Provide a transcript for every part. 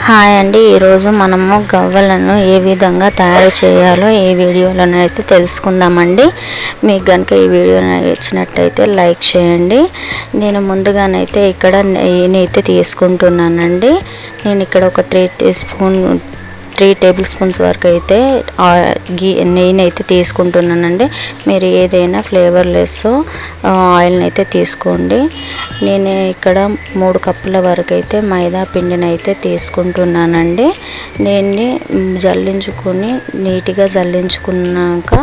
Hi అండి, ఈరోజు మనము గవ్వలను ఏ విధంగా తయారు చేయాలో ఈ వీడియోలోనైతే తెలుసుకుందామండి. మీకు కనుక ఈ వీడియో నచ్చినట్టయితే లైక్ చేయండి. నేను ముందుగానైతే ఇక్కడ నెయ్యినైతే తీసుకుంటున్నానండి. నేను ఇక్కడ ఒక 3 టేబుల్ స్పూన్స్ వరకు అయితే నెయ్యిని అయితే తీసుకుంటున్నానండి. మీరు ఏదైనా ఫ్లేవర్లెస్ ఆయిల్ని అయితే తీసుకోండి. నేను ఇక్కడ 3 కప్పుల వరకు అయితే మైదా పిండిని అయితే తీసుకుంటున్నానండి. దీన్ని నీట్గా జల్లించుకున్నాక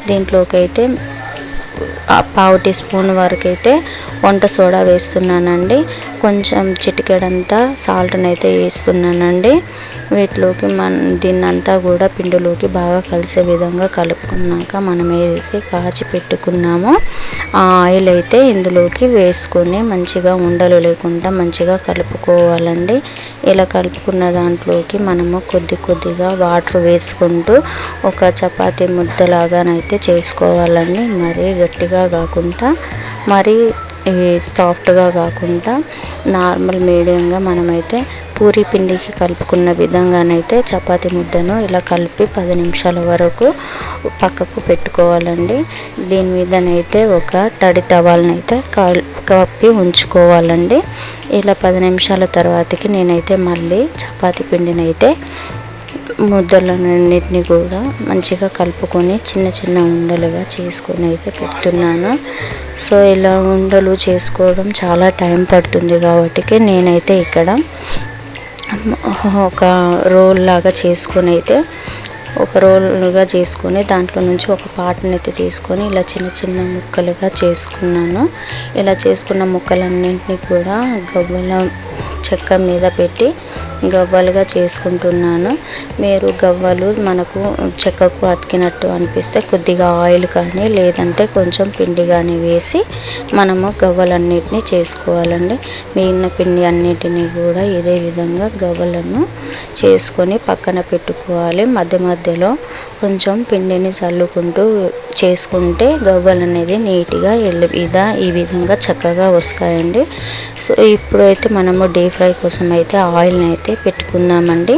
దీంట్లోకి అయితే పావు టీ స్పూన్ వరకు అయితే వంట సోడా వేస్తున్నానండి. కొంచెం చిటికెడంతా సాల్ట్ని అయితే వేస్తున్నానండి. వీటిలోకి దీన్నంతా కూడా పిండిలోకి బాగా కలిసే విధంగా కలుపుకున్నాక మనం ఏదైతే కాచి పెట్టుకున్నామో ఆ ఆయిల్ అయితే ఇందులోకి వేసుకొని మంచిగా ఉండలు లేకుండా మంచిగా కలుపుకోవాలండి. ఇలా కలుపుకున్న దాంట్లోకి మనము కొద్దిగా వాటర్ వేసుకుంటూ ఒక చపాతీ ముద్దలాగానైతే చేసుకోవాలండి. మరీ గట్టిగా కాకుండా మరీ సాఫ్ట్గా కాకుండా నార్మల్ మీడియంగా మనమైతే పూరీ పిండికి కలుపుకున్న విధంగానైతే చపాతీ ముద్దను ఇలా కలిపి 10 నిమిషాల వరకు పక్కకు పెట్టుకోవాలండి. దీని మీదనైతే ఒక తడి టవల్నైతే కప్పి ఉంచుకోవాలండి. ఇలా 10 నిమిషాల తర్వాతకి నేనైతే మళ్ళీ చపాతీ పిండినైతే ముద్దలన్నిటిని కూడా మంచిగా కలుపుకొని చిన్న ఉండలుగా చేసుకొని అయితే పెడుతున్నాను. సో ఇలా ఉండలు చేసుకోవడం చాలా టైం పడుతుంది కాబట్టి నేనైతే ఇక్కడ ఒక రోల్ లాగా చేసుకొని దాంట్లో నుంచి ఒక పార్ట్ని అయితే తీసుకొని ఇలా చిన్న ముక్కలుగా చేసుకున్నాను. ఇలా చేసుకున్న ముక్కలన్నింటినీ కూడా గవ్వల చెక్క మీద పెట్టి గవ్వలుగా చేసుకుంటున్నాను. మీరు గవ్వలు మనకు చెక్కకు అతికినట్టు అనిపిస్తే కొద్దిగా ఆయిల్ కానీ లేదంటే కొంచెం పిండి కానీ వేసి మనము గవ్వలన్నిటినీ చేసుకోవాలండి. మిగిలిన పిండి అన్నిటినీ కూడా ఇదే విధంగా గవ్వలను చేసుకొని పక్కన పెట్టుకోవాలి. మధ్యలో కొంచెం పిండిని చల్లుకుంటూ చేసుకుంటే గవ్వలు అనేది నీట్గా ఈ విధంగా చక్కగా వస్తాయండి. సో ఇప్పుడైతే మనము డీప్ ఫ్రై కోసం అయితే ఆయిల్ని అయితే పెట్టుకుందామండి.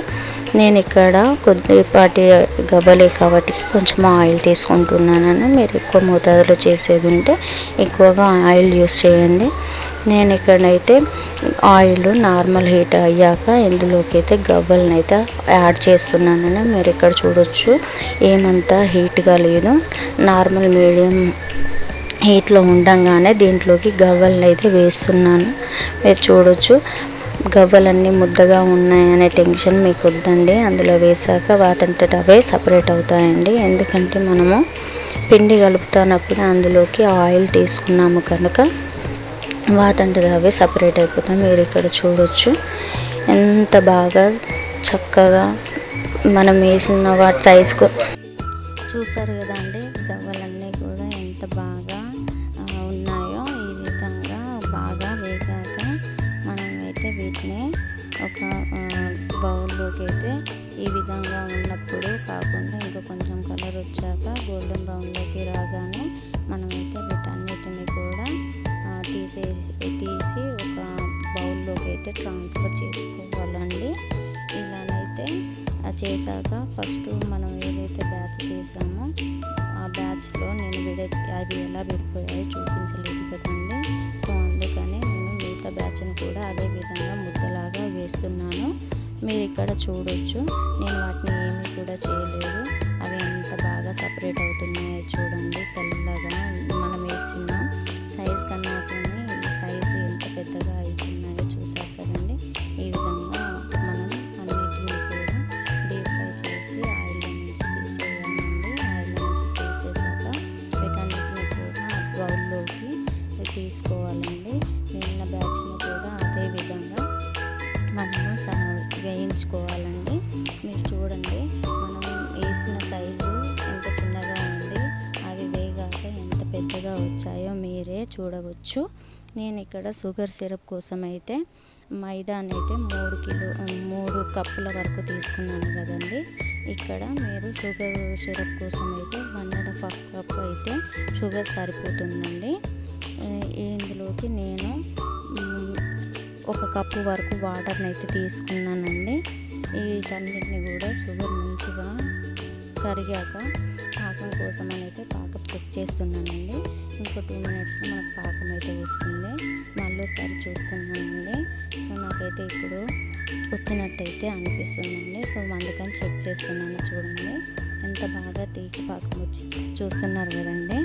నేను ఇక్కడ కొద్దిపాటి గవ్వలే కాబట్టి కొంచెం ఆయిల్ తీసుకుంటున్నాను. మీరు ఎక్కువ మోతాదులో చేసేది ఉంటే ఎక్కువగా ఆయిల్ యూస్ చేయండి. నేను ఇక్కడైతే ఆయిల్ నార్మల్ హీట్ అయ్యాక ఇందులోకి అయితే గవ్వలను అయితే యాడ్ చేస్తున్నానని మీరు ఇక్కడ చూడొచ్చు. ఏమంతా హీట్గా లేదు, నార్మల్ మీడియం హీట్లో ఉండగానే దీంట్లోకి గవ్వలను అయితే వేస్తున్నాను. మీరు చూడొచ్చు, గవ్వలన్నీ ముద్దగా ఉన్నాయనే టెన్షన్ మీకు వద్దండి. అందులో వేసాక వాటంతట అవే సపరేట్ అవుతాయండి. ఎందుకంటే మనము పిండి కలుపుతున్నప్పుడు అందులోకి ఆయిల్ తీసుకున్నాము కనుక వాటంతట అవే సపరేట్ అయిపోతాయి. మీరు ఇక్కడ చూడొచ్చు ఎంత బాగా చక్కగా మనం వేసిన వాటి సైజుకు చూసారు కదా అండి. గవ్వలన్నీ కూడా ఎంత బాగా ఉన్నాయో. ఈ విధంగా బాగా వేగాక మనమైతే వీటిని ఒక బౌల్లోకి అయితే ఈ విధంగా ఉన్నప్పుడు కాకుండా ఇంకా కొంచెం కలర్ వచ్చాక గోల్డెన్ బ్రౌన్లోకి రాగానే మనమైతే వీటన్నిటిని కూడా తీసి ఒక బౌల్లోకి అయితే ట్రాన్స్ఫర్ చేసుకోవాలండి. ఇలానైతే చేశాక ఫస్ట్ మనం ఏదైతే బ్యాచ్ చేసామో ఆ బ్యాచ్లో నేను అది ఎలా విడిపోయాయో చూపించలేదు కదండి. సో అందుకని నేను మిగతా బ్యాచ్ని కూడా అదే విధంగా ముద్దలాగా వేస్తున్నాను. మీరు ఇక్కడ చూడొచ్చు, నేను వాటిని ఏమీ కూడా చేయలేదు. అవి ఎంత బాగా సపరేట్ అవుతున్నాయో చూడండి. తెల్లగా మనం వేసిన సైజ్ కన్నా కానీ ఈ సైజు ఎంత పెద్దగా అవుతున్నాయో చూసారు కదండి. ఈ విధంగా మనం అన్నిటినీ కూడా డీప్ ఫ్రై చేసి ఆయిల్ నుంచి తీసేయాలండి. ఆయిల్ నుంచి తీసేసాక వీటన్నిటిని కూడా బౌల్లోకి తీసుకోవాలండి. మిగిలిన బ్యాచ్ని కూడా అదే విధంగా మనము వేయించుకోవాలండి. మీరు చూడండి, మనం వేసిన సైజు ఎంత చిన్నగా ఉంది, అవి వేగాక ఎంత పెద్దగా వచ్చాయో మీరే చూడవచ్చు. నేను ఇక్కడ షుగర్ సిరప్ కోసం అయితే మైదాని అయితే 3 కప్పుల వరకు తీసుకున్నాను కదండి. ఇక్కడ మీరు షుగర్ సిరప్ కోసం అయితే 1.5 కప్ అయితే షుగర్ సరిపోతుందండి. ఇందులోకి నేను 1 కప్పు వరకు వాటర్ని అయితే తీసుకున్నానండి. వీటన్నిటిని కూడా షుగర్ మంచిగా కరిగాక పాకం కోసం అయితే పాకం చెక్ చేస్తున్నానండి. ఇంకో 2 మినిట్స్లో మనకు పాకం అయితే వస్తుంది. మళ్ళీ ఒకసారి చూస్తున్నానండి. సో నాకైతే ఇప్పుడు వచ్చినట్టయితే అనిపిస్తుందండి. సో అందుకని చెక్ చేస్తున్నాను. చూడండి ఎంత బాగా తీగ పాకం వచ్చి చూస్తున్నారు కదండి.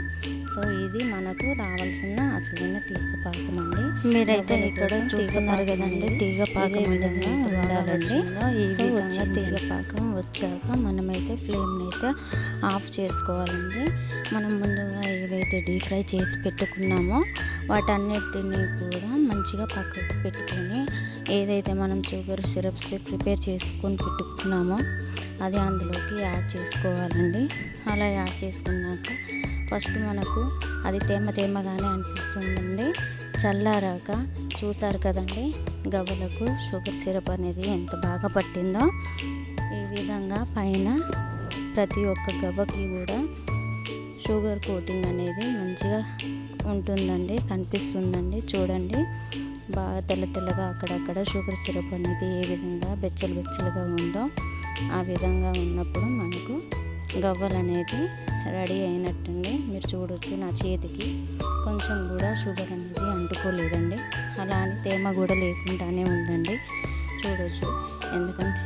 సో ఇది మనకు రావాల్సిన అసలైన తీగ పాకం అండి. మీరైతే ఇక్కడ చూస్తున్నారు కదండి తీగ పాకం ఉండాలండి. ఈ విధంగా తీగ పాకం వచ్చాక మనమైతే ఫ్లేమ్ని అయితే ఆఫ్ చేసుకోవాలండి. మనం ముందుగా ఏవైతే డీప్ ఫ్రై చేసి పెట్టుకున్నామో వాటన్నిటిని కూడా మంచిగా పక్కకు పెట్టుకొని ఏదైతే మనం షుగర్ సిరప్స్ ప్రిపేర్ చేసుకొని పెట్టుకున్నామో అది అందులోకి యాడ్ చేసుకోవాలండి. అలా యాడ్ చేసుకున్నాక ఫస్ట్ మనకు అది తేమగానే అనిపిస్తుందండి. చల్లారాక చూసారు కదండి గవ్వలకు షుగర్ సిరప్ అనేది ఎంత బాగా పట్టిందో. ఈ విధంగా పైన ప్రతి ఒక్క గవ్వకి కూడా షుగర్ కోటింగ్ అనేది మంచిగా ఉంటుందండి, కనిపిస్తుందండి. చూడండి బాగా తెల్లగా అక్కడక్కడ షుగర్ సిరప్ అనేది ఏ విధంగా బెచ్చలుగా ఉందో ఆ విధంగా ఉన్నప్పుడు మనకు గవ్వలు అనేది రెడీ అయినట్టండి. మీరు చూడొచ్చు నా చేతికి కొంచెం కూడా షుగర్ అనేది అంటుకోలేదండి. అలా అని తేమ కూడా లేకుండానే ఉందండి. చూడొచ్చు ఎందుకంటే